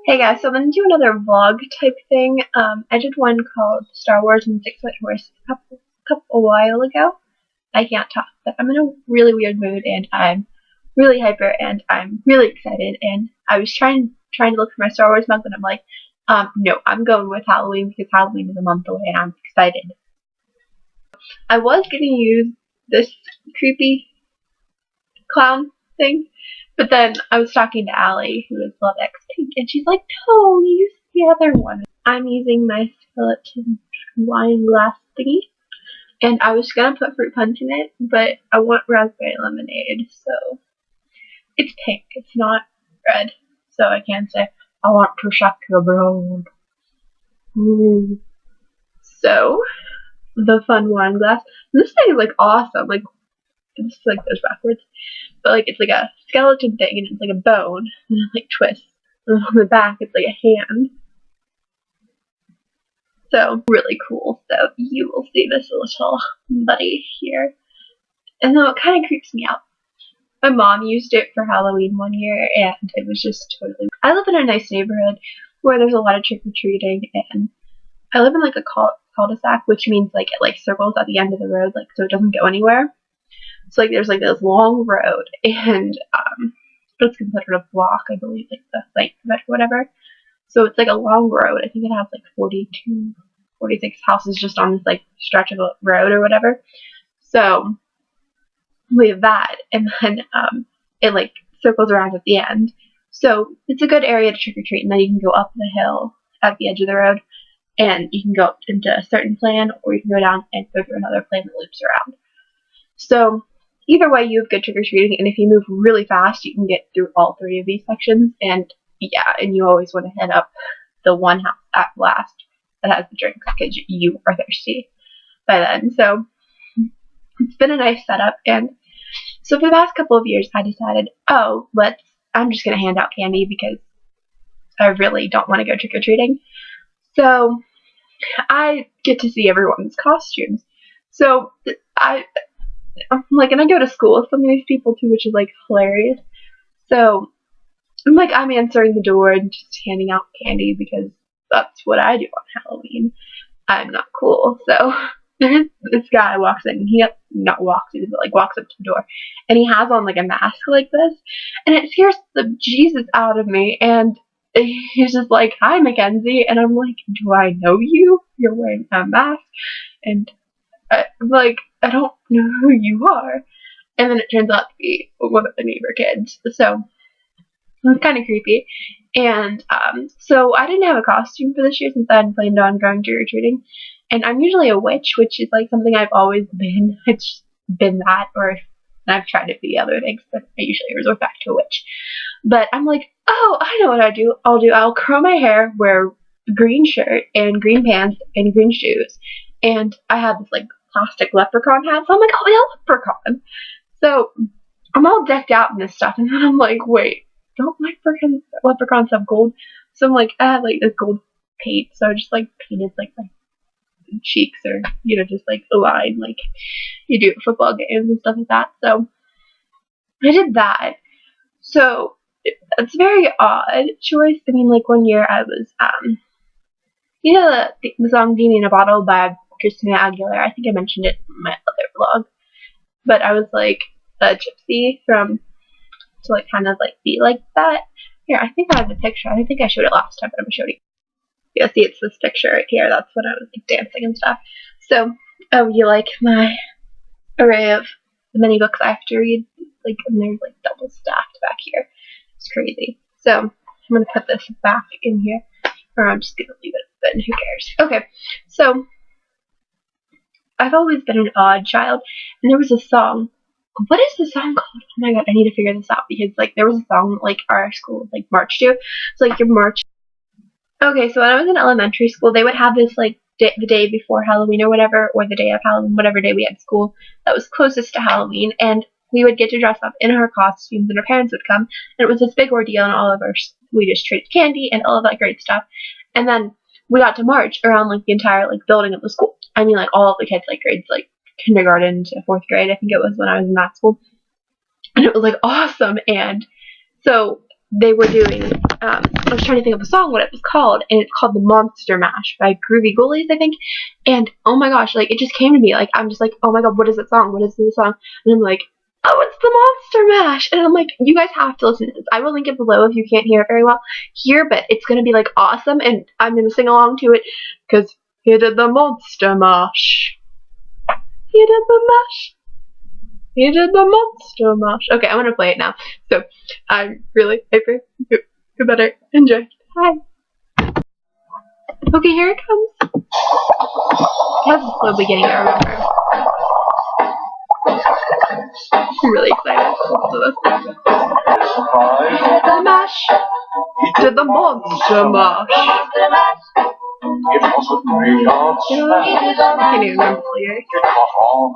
Hey guys, so I'm gonna do another vlog type thing. I did one called Star Wars and Six Foot Horse a while ago. I can't talk, but I'm in a really weird mood and I'm really hyper and I'm really excited. And I was trying to look for my Star Wars mug, but I'm like, no, I'm going with Halloween because Halloween is a month away and I'm excited. I was gonna use this creepy clown thing. But then I was talking to Allie, who is Love X Pink, and she's like, no, use the other one. I'm using my skeleton wine glass thingy, and I was gonna put fruit punch in it, but I want raspberry lemonade, so it's pink, it's not red, so I can't say, I want Prosecco Brown. So, the fun wine glass. And this thing is like awesome, like, it's like goes backwards. But like it's like a skeleton thing and it's like a bone and it like twists. And on the back it's like a hand. So really cool. So you will see this little buddy here. And though it kind of creeps me out. My mom used it for Halloween one year and it was just totally. I live in a nice neighborhood where there's a lot of trick-or-treating and I live in like a cul-de-sac, which means like it like circles at the end of the road, like so it doesn't go anywhere. So like there's like this long road and it's considered a block, I believe, like the length of it or whatever. So it's like a long road. I think it has like 42, 46 houses just on this like stretch of a road or whatever. So we have that and then it like circles around at the end. So it's a good area to trick or treat and then you can go up the hill at the edge of the road and you can go into a certain plan or you can go down and go through another plan that loops around. So either way, you have good trick-or-treating, and if you move really fast, you can get through all three of these sections, and yeah, and you always want to hit up the one house at last that has the drinks, because you are thirsty by then. So it's been a nice setup, and so for the past couple of years, I decided, I'm just going to hand out candy, because I really don't want to go trick-or-treating. So I get to see everyone's costumes. So and I go to school with some of these people too, which is like hilarious. So I'm answering the door and just handing out candy because that's what I do on Halloween. I'm not cool. So this guy walks in, walks up to the door, and he has on like a mask like this, and it scares the Jesus out of me. And he's just like, "Hi, Mackenzie," and I'm like, "Do I know you? You're wearing a mask," and I don't know who you are. And then it turns out to be one of the neighbor kids. So it was kind of creepy. And so I didn't have a costume for this year since I hadn't planned on going trick-or-treating. And I'm usually a witch, which is like something I've always been. It's been that, or I've tried to be other things, but I usually resort back to a witch. But I'm like, oh, I know what I'll curl my hair, wear a green shirt and green pants and green shoes. And I have this like plastic leprechaun hat, so I'm like, oh, yeah, leprechaun. So I'm all decked out in this stuff, and then I'm like, wait, don't leprechauns have gold? So I'm like, I have like this gold paint, so I just like painted like my cheeks or just like a line like you do at football games and stuff like that. So I did that. So it's a very odd choice. I mean, like one year I was the song "Genie in a Bottle" by Christina Aguilera. I think I mentioned it in my other vlog. But I was like a gypsy to like kind of like be like that. Here, I think I have the picture. I don't think I showed it last time, but I'm gonna show it. Yeah, see, it's this picture right here. That's when I was like dancing and stuff. So, you like my array of the many books I have to read? Like, and they're like double stacked back here. It's crazy. So, I'm gonna put this back in here, or I'm just gonna leave it. But who cares? Okay, so I've always been an odd child, and there was a song. What is the song called? Oh my god, I need to figure this out because like there was a song like our school like marched to. So like your march. Okay, so when I was in elementary school, they would have this like the day before Halloween or whatever, or the day of Halloween, whatever day we had school that was closest to Halloween, and we would get to dress up in our costumes, and our parents would come, and it was this big ordeal, and we just traded candy and all of that great stuff, and then we got to march around like the entire like building of the school. I mean, like all of the kids, like grades like kindergarten to 4th grade, I think it was when I was in that school, and it was like awesome. And so they were doing, I was trying to think of the song, what it was called, and it's called the Monster Mash by Groovy Ghoulies, I think. And oh my gosh, like it just came to me, like I'm just like, oh my god, what is that song? What is this song? And I'm like, oh, it's the Monster Mash. And I'm like, you guys have to listen to this. I will link it below if you can't hear it very well here, but it's gonna be like awesome, and I'm gonna sing along to it because he did the Monster Mash. He did the mash. He did the Monster Mash. Okay, I'm gonna play it now. So I'm really hyper. You better enjoy. Hi. Okay, here it comes. It has a slow beginning, I remember. I'm really excited. The mash. To the Monster Mash. It was a great dance. I can't even remember the lyrics. It was on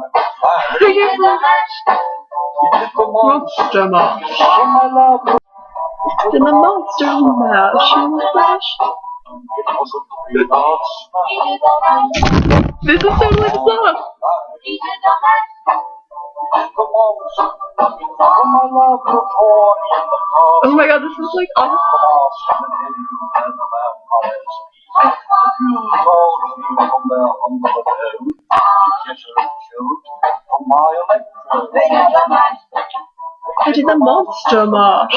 and Monster Mash. my love. To the Monster Mash. It was a great dance. This is so like a song. Oh my god, this is like awesome. I did the Monster Mash.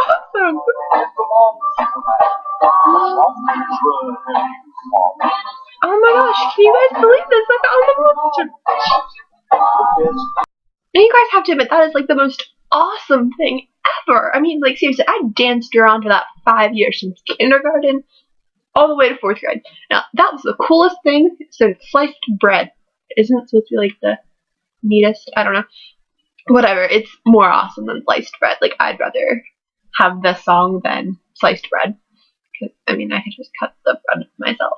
Awesome. Oh my gosh, can you guys believe this? Like, oh my gosh. And you guys have to admit, that is like the most awesome thing ever. I mean, like, seriously, I danced around to that 5 years, since kindergarten all the way to 4th grade. Now, that was the coolest thing since sliced bread. Isn't it supposed to be like the neatest? I don't know. Whatever, it's more awesome than sliced bread. Like, I'd rather have this song than sliced bread. Because, I mean, I could just cut the bread myself.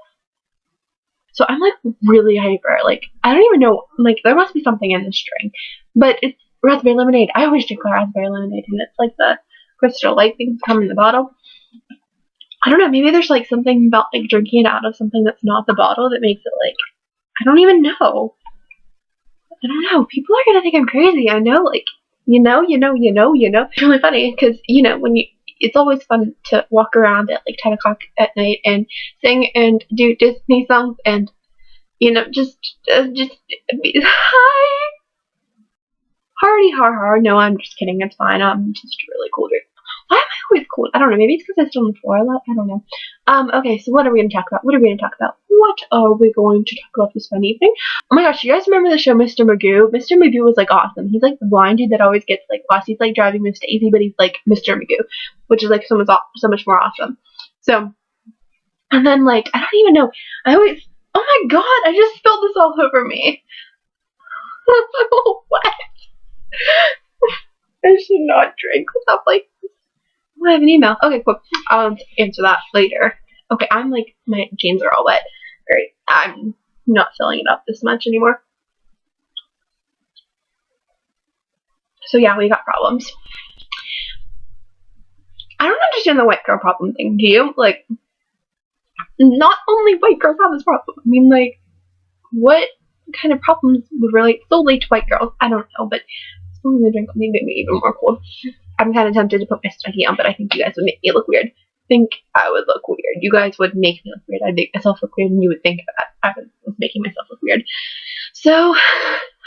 So I'm like really hyper. Like, I don't even know, like, there must be something in this drink. But it's raspberry lemonade. I always drink raspberry lemonade, and it's like the Crystal Light things come in the bottle. I don't know, maybe there's like something about like drinking it out of something that's not the bottle that makes it like, I don't even know. I don't know. People are gonna think I'm crazy. I know, like, you know. It's really funny because, you know, it's always fun to walk around at like 10 o'clock at night and sing and do Disney songs and, you know, just be, hi, hardy har har. No, I'm just kidding. It's fine. I'm just really cool. Why am I always cold? I don't know. Maybe it's because I sit on the floor a lot. I don't know. Okay, so what are we going to talk about? What are we going to talk about this fun evening? Oh my gosh, you guys remember the show Mr. Magoo? Mr. Magoo was like awesome. He's like the blind dude that always gets like lost. He's like driving Miss Daisy, but he's like Mr. Magoo, which is like so much more awesome. So, and then like, I don't even know. Oh my god, I just spilled this all over me. What? I should not drink without like, oh, I have an email. Okay, cool. I'll answer that later. Okay, I'm like, my jeans are all wet. Great. I'm not filling it up this much anymore. So yeah, we got problems. I don't understand the white girl problem thing. Do you? Like, not only white girls have this problem. I mean, like, what kind of problems would relate solely to white girls? I don't know, but spilling the drink will make me even more cold. I'm kind of tempted to put my study on, but I think you guys would make me look weird. I think I would look weird. You guys would make me look weird. I'd make myself look weird, and you would think that I was making myself look weird. So,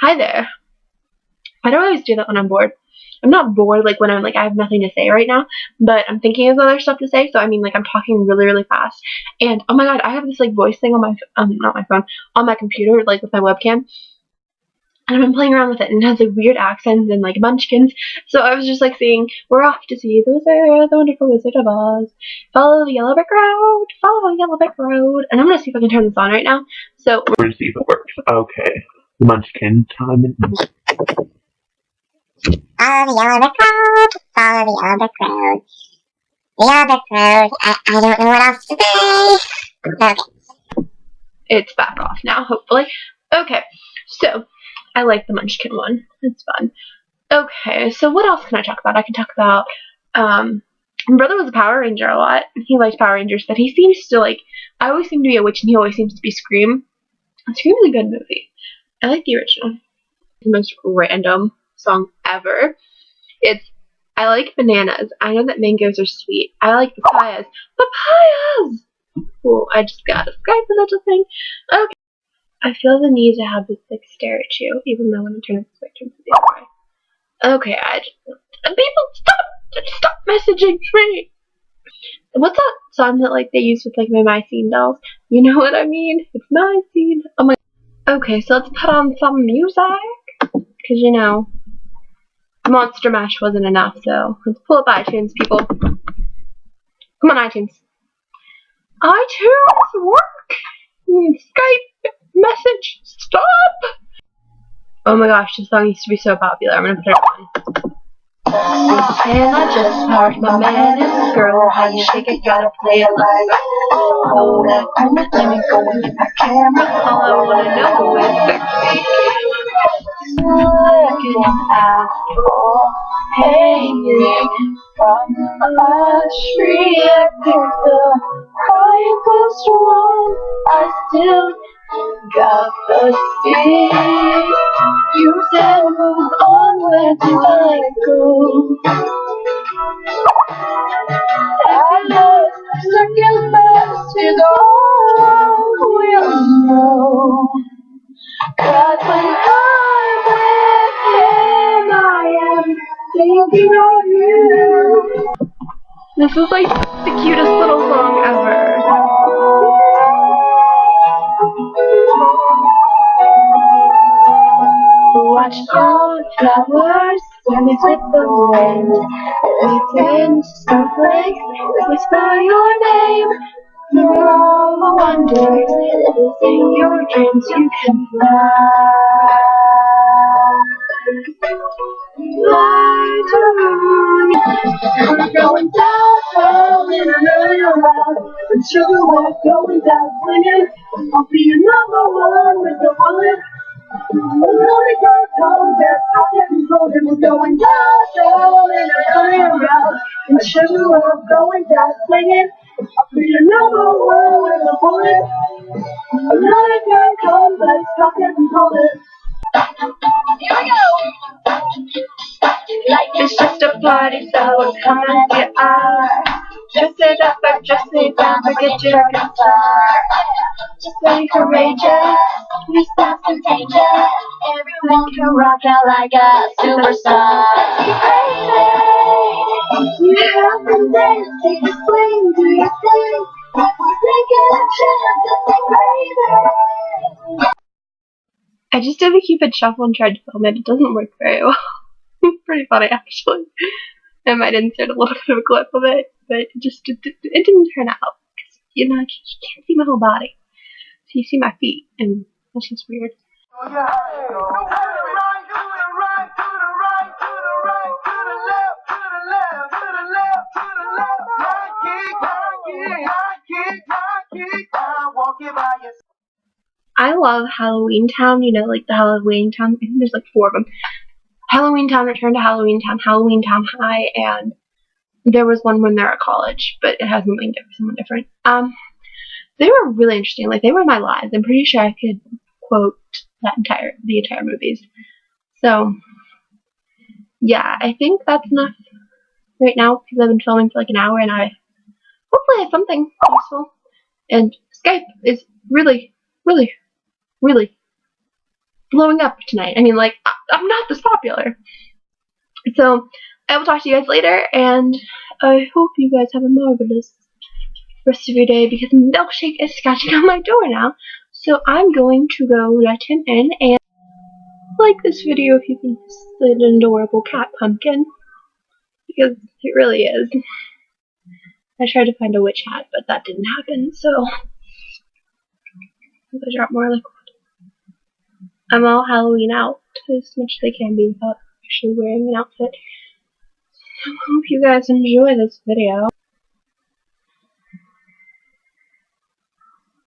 hi there. I don't always do that when I'm bored. I'm not bored like when I'm like I have nothing to say right now, but I'm thinking of other stuff to say. So I mean, like, I'm talking really, really fast. And oh my god, I have this like voice thing on my not my phone, on my computer, like with my webcam. And I've been playing around with it, and it has like weird accents and like munchkins. So I was just like saying, we're off to see the wizard, the wonderful Wizard of Oz. Follow the yellow brick road, follow the yellow brick road. And I'm gonna see if I can turn this on right now. So we're gonna see if it works. Okay, munchkin time. Follow the yellow brick road, follow the yellow brick road. The yellow brick road, I don't know what else to say. Okay. It's back off now, hopefully. Okay, so I like the munchkin one. It's fun. Okay, so what else can I talk about? I can talk about, my brother was a Power Ranger a lot. He liked Power Rangers, but he seems to like, I always seem to be a witch and he always seems to be Scream. Scream is a good movie. I like the original. The most random song ever. It's I like bananas. I know that mangoes are sweet. I like papayas. Papayas! Oh, I just got a Skype little thing. Okay. I feel the need to have this like stare at you, even though when I turn it this way, it turns it the other way. Okay, people stop messaging me. What's that song that like they use with like my scene dolls? You know what I mean? It's my scene. Oh my. Okay, so let's put on some music, cause you know, Monster Mash wasn't enough. So let's pull up iTunes, people. Come on, iTunes. iTunes work. Skype message stop. Oh my gosh, this song used to be so popular. I'm gonna put it on. And I just parked my man and this girl. How you shake it, gotta play it like. Oh, that moment, let me go and get my camera. All I wanna know is sexy. Looking after hanging from a tree. I picked the quietest one. I still got the seed. You said move on, where do I go? I lost second best is all we'll know. 'Cause when I'm with him, I am thinking of you. This is like the cutest little song ever. Watch the flowers swimming with the wind. Listen to snowflakes whisper your name. Through all the wonders, within your dreams you can fly. Fly to we're going down in a million miles. But you are going down swinging. I'll be your number one with the bullet. Lonely girl comes back, I can't hold it. We're going down in a million miles. And you are going down swinging. I'll be your number one with the bullet. Lonely girl comes back, I can't hold it. Here we go! Life is just a party, so come as you are. Dress it up or dress it down, forget your concern. Just be courageous, be self-contagious. Everyone can rock out like a superstar. Crazy, you have to dance, take a swing, do your thing. We're taking a chance to be crazy. I just did a Cupid shuffle and tried to film it. It doesn't work very well. It's pretty funny, actually. I might insert a little bit of a clip of it, but it didn't turn out. You know, you can't see my whole body. So you see my feet, and that's just weird. I love Halloween Town, you know, like the Halloween Town. I think there's like 4 of them. Halloween Town, Return to Halloween Town, Halloween Town High, and there was one when they're at college, but it has something different. They were really interesting. Like, they were my lives. I'm pretty sure I could quote the entire movies. So, yeah, I think that's enough right now because I've been filming for like an hour and I hopefully have something useful. And Skype is really, really, really blowing up tonight. I mean, like, I'm not this popular. So, I will talk to you guys later, and I hope you guys have a marvelous rest of your day because Milkshake is scratching on my door now. So, I'm going to go let him in, and like this video if you think this is an adorable cat pumpkin, because it really is. I tried to find a witch hat, but that didn't happen, so I drop more liquid. I'm all Halloween out as much as I can be without actually wearing an outfit. I hope you guys enjoy this video.